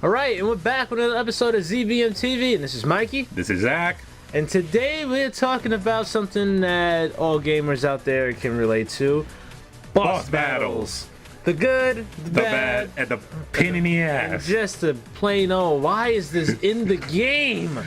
Alright, and we're back with another episode of Zbmtv, and this is Mikey. This is Zach. And today we're talking about something that all gamers out there can relate to. Boss battles. The good, the bad, and the pain in the ass. and just the plain old, why is this in the game?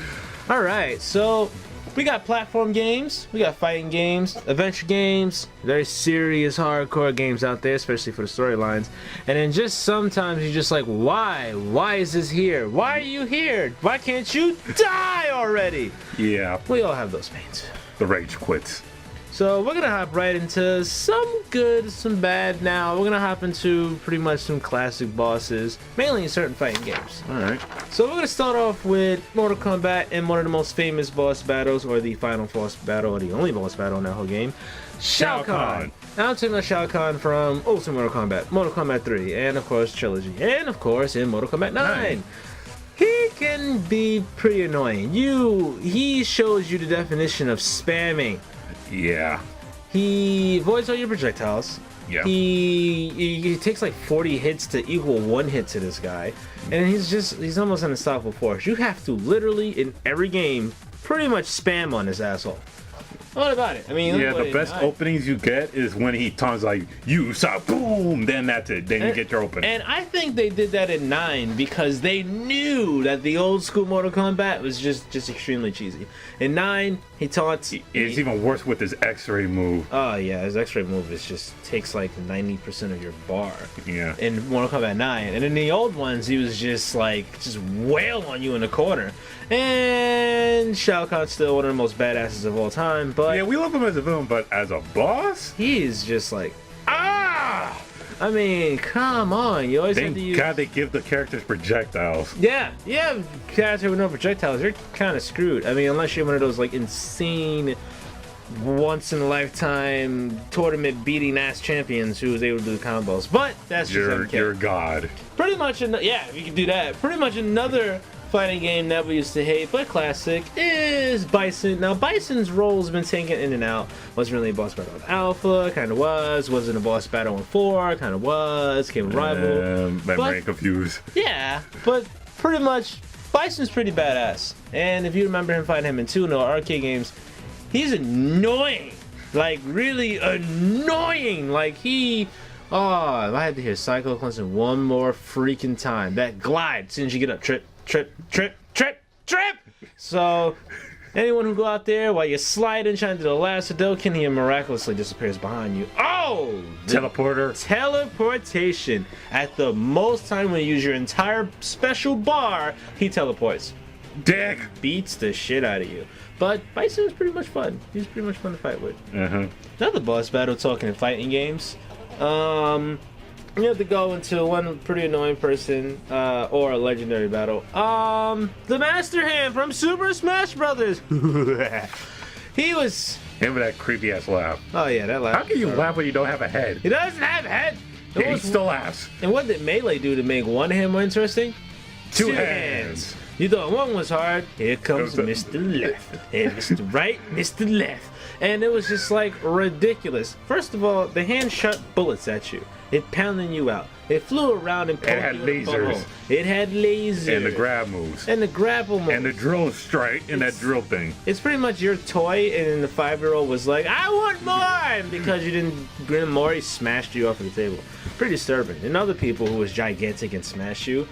Alright, so we got platform games, we got fighting games, adventure games, very serious, hardcore games out there, especially for the storylines. And then just sometimes you're just like, why? Why is this here? Why are you here? Why can't you die already? Yeah, We all have those pains. the rage quits. So we're gonna hop right into some good, some bad. Now we're gonna hop into pretty much some classic bosses, mainly in certain fighting games. Alright. So we're gonna start off with Mortal Kombat and one of the most famous boss battles, or the final boss battle, or the only boss battle in that whole game, Shao Kahn. Now I'm talking about Shao Kahn from Ultimate Mortal Kombat, Mortal Kombat 3, and of course Trilogy, and of course in Mortal Kombat 9. He can be pretty annoying. He shows you the definition of spamming. Yeah. He avoids all your projectiles. Yeah. He takes like 40 hits to equal one hit to this guy, and he's almost an unstoppable force. You have to literally in every game pretty much spam on this asshole. What about it? I mean, Yeah, the best openings you get is when he taunts like, you saw, boom, then that's it. Then you get your opening. And I think they did that in 9 because they knew that the old school Mortal Kombat was just extremely cheesy. In 9, he taunts. It's even worse with his X-ray move. Oh yeah, his X-ray move takes like 90% of your bar. Yeah. In Mortal Kombat 9, and in the old ones, he was just wail on you in the corner. And Shao Kahn's still one of the most badasses of all time, but Yeah, we love him as a villain, but as a boss? he's just like, ah! I mean, come on, you always have to Thank use. God they give the characters projectiles. Yeah, you have character with no projectiles, you're kind of screwed. I mean, unless you're one of those like insane, once in a lifetime tournament beating ass champions who was able to do combos. But that's just You're God. pretty much. Yeah, we can do that. Pretty much another fighting game that we used to hate, but classic, is Bison. Now, Bison's role's been taken in and out. Wasn't really a boss battle with Alpha, kind of was. Wasn't a boss battle in 4, kind of was. Came with Rival. I'm very confused. Yeah, but pretty much, Bison's pretty badass. And if you remember him fighting him in 2 no arcade games, he's annoying. Like, really annoying. Like, oh, if I had to hear Psycho Cleansing one more freaking time. That glide, as soon as you get up, trip, trip, trip, trip, trip. So, anyone who go out there while you're sliding, trying to do the last Hadouken, he miraculously disappears behind you. Oh! Teleporter. Teleportation. At the most time when you use your entire special bar, he teleports. Dick. Beats the shit out of you. But Bison is pretty much fun. He's pretty much fun to fight with. Another boss battle talking in fighting games. You have to go into one pretty annoying person, or a legendary battle. The Master Hand from Super Smash Brothers. He was. Him with that creepy ass laugh. Oh yeah, that laugh. How can you laugh when you don't have a head? He doesn't have a head. He still laughs. And what did Melee do to make one hand more interesting? Two hands. You thought one was hard. Here comes Mr. Left. And Mr. Right, Mr. Left. And it was just like ridiculous. First of all, the hand shot bullets at you. It pounding you out. It flew around and It had lasers. It had lasers. And the grab moves. And the grapple moves. And the drill strike and that drill thing. It's pretty much your toy, and the 5-year-old was like, I want more! And because you didn't bring him more, he smashed you off of the table. Pretty disturbing. And other people who was gigantic and smashed you.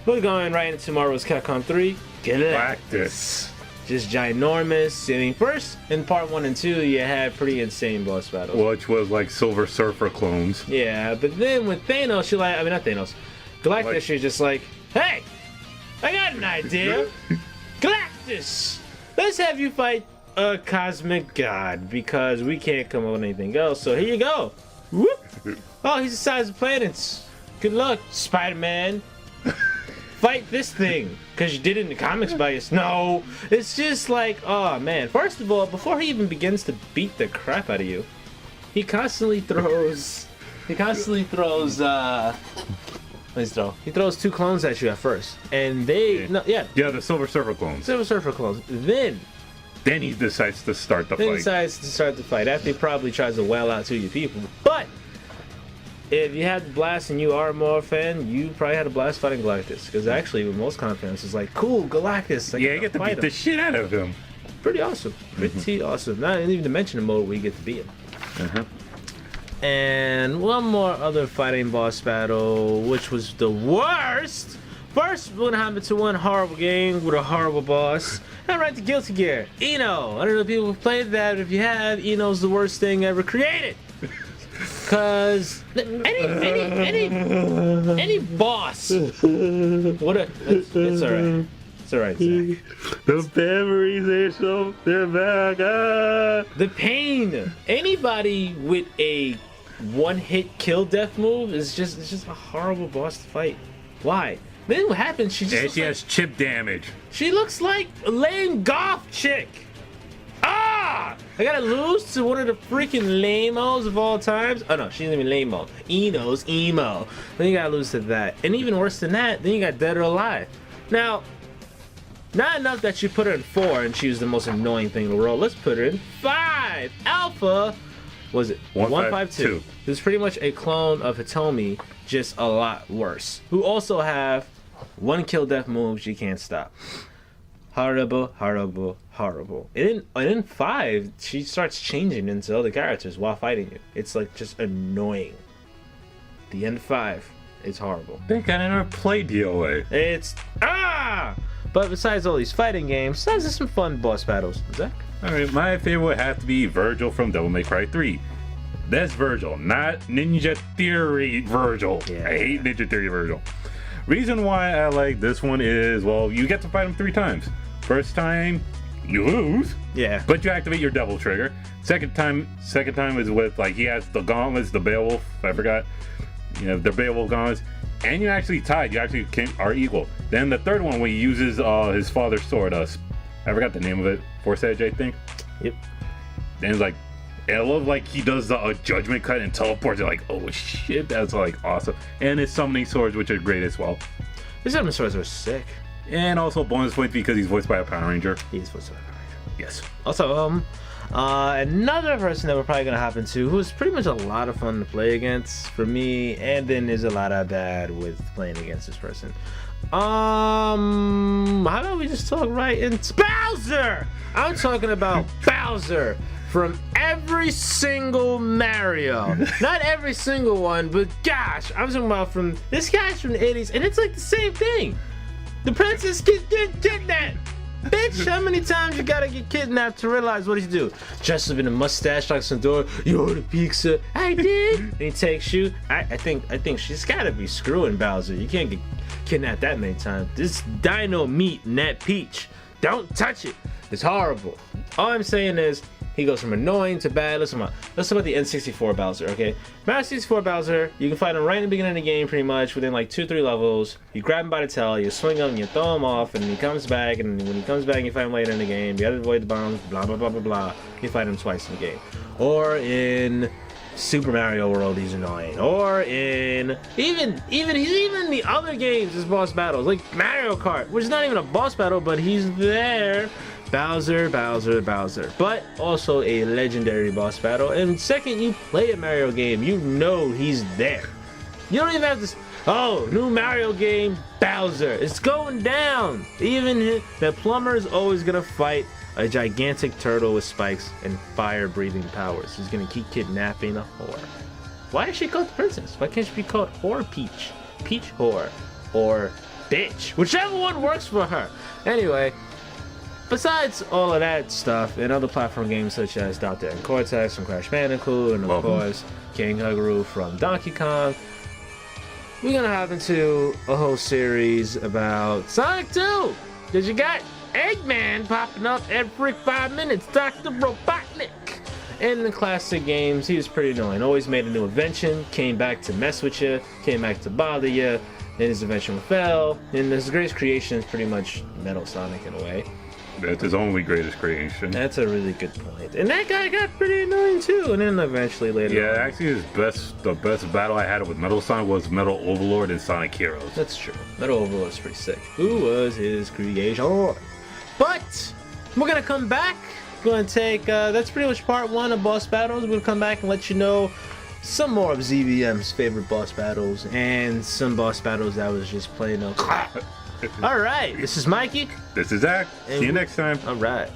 We're going right into Marvel's Capcom 3. Galactus. Just ginormous. I mean, first, in part 1 and 2, you had pretty insane boss battles. Which was like Silver Surfer clones. Yeah, but then with Thanos, you're like, I mean, not Thanos. Galactus, you're just like, hey, I got an idea. Galactus, let's have you fight a cosmic god because we can't come up with anything else. So here you go. Whoop. Oh, he's the size of planets. Good luck, Spider-Man. Fight this thing because you did it in the comics by yourself. No, it's just like, oh man. First of all, before he even begins to beat the crap out of you, he constantly throws. He throws 2 clones at you at first, and Yeah, the Silver Surfer clones. Silver Surfer clones. Then he decides to start the Then fight. decides to start the fight after he probably tries to wail out 2 of your people. But if you had blast and you are a more fan, you probably had a blast fighting Galactus. Because actually, with most comic fans, it's like, cool, Galactus. Yeah, you get to beat the shit out of him. Pretty awesome. Pretty awesome. Not even to mention the mode where you get to beat him. And one more other fighting boss battle, which was the worst. First, we're gonna hop into one horrible game with a horrible boss. And right to Guilty Gear. Eno. I don't know if people have played that, but if you have, Eno's the worst thing ever created. Cause any boss. It's alright. It's alright, Zach. The memories they're back. The pain. Anybody with a one-hit kill death move is just a horrible boss to fight. Why? Then what happens? She has chip damage. She looks like a lame goth chick. Ah! I gotta lose to one of the freaking lame-os of all times. Oh no, she isn't even lame-o. Eno's emo. Then you gotta lose to that. And even worse than that, then you got Dead or Alive. Now, not enough that you put her in 4 and she was the most annoying thing in the world. Let's put her in 5. Alpha, was it 152? This is pretty much a clone of Hitomi, just a lot worse. Who also have one kill death moves you can't stop. Horrible, horrible, horrible. And in 5, she starts changing into other characters while fighting you. It's like just annoying. The end of 5, it's horrible. I think I never played DOA. It's But besides all these fighting games, there's some fun boss battles. Zach? Alright, my favorite would have to be Virgil from Devil May Cry 3. That's Virgil, not Ninja Theory Virgil. Yeah. I hate Ninja Theory Virgil. Reason why I like this one is, well, you get to fight him 3 times. First time, you lose. Yeah. But you activate your double trigger. Second time is with, like, he has the gauntlets, the Beowulf, I forgot. You know, the Beowulf gauntlets. And you actually tied. You actually are equal. Then the third one, when he uses his father's sword, I forgot the name of it. Force Edge, I think. Yep. And it's like, I love like he does the judgment cut and teleports. You're like, oh shit, that's like awesome. And his summoning swords, which are great as well. His summoning swords are sick. And also bonus points because he's voiced by a Power Ranger. He's voiced by a Power Ranger. Yes. Also, another person that we're probably gonna hop into, who's pretty much a lot of fun to play against for me, and then there's a lot of bad with playing against this person. How about we just talk right into Bowser? I'm talking about Bowser from every single Mario. Not every single one, but gosh, I'm talking about from this guy's from the 80s, and it's like the same thing. The princess get kidnapped. Bitch, how many times you gotta get kidnapped to realize what he's do? Dressed up in a mustache like Sandora, you order pizza. I did. And he takes you. I think she's gotta be screwing Bowser. You can't get kidnapped that many times. This dino meat in that peach. Don't touch it. It's horrible. All I'm saying is he goes from annoying to bad. Let's talk about the N64 Bowser, okay? Mario 64 Bowser, you can fight him right in the beginning of the game pretty much, within like 2-3 levels. You grab him by the tail, you swing him, you throw him off, and he comes back, and when he comes back, you fight him later in the game. You gotta avoid the bombs, blah, blah, blah, blah, blah. You fight him twice in the game. Or in Super Mario World, he's annoying. Or in even the other games, his boss battles, like Mario Kart, which is not even a boss battle, but he's there. Bowser, Bowser, Bowser. But also a legendary boss battle. And second, you play a Mario game, you know he's there. You don't even have to. Oh, new Mario game, Bowser. It's going down. Even the plumber is always gonna fight a gigantic turtle with spikes and fire-breathing powers. He's gonna keep kidnapping a whore. Why is she called the princess? Why can't she be called Whore Peach? Peach Whore. Or Bitch. Whichever one works for her. Anyway, besides all of that stuff and other platform games such as Dr. and Cortex from Crash Bandicoot, and of course King Huguru from Donkey Kong, we're gonna hop into a whole series about Sonic 2. Cause you got Eggman popping up every 5 minutes, Dr. Robotnik. In the classic games, he was pretty annoying. Always made a new invention, came back to mess with you, came back to bother you, then his invention fell, and his greatest creation is pretty much Metal Sonic in a way. That's his only greatest creation. That's a really good point. And that guy got pretty annoying too, and then eventually later on. Yeah, actually the best battle I had with Metal Sonic was Metal Overlord and Sonic Heroes. That's true. Metal Overlord is pretty sick. Who was his creation? But we're gonna come back. We're gonna take that's pretty much part 1 of boss battles. We're gonna come back and let you know some more of ZVM's favorite boss battles and some boss battles that was just plain up. All right, this is Mikey. This is Zach. See you next time. All right.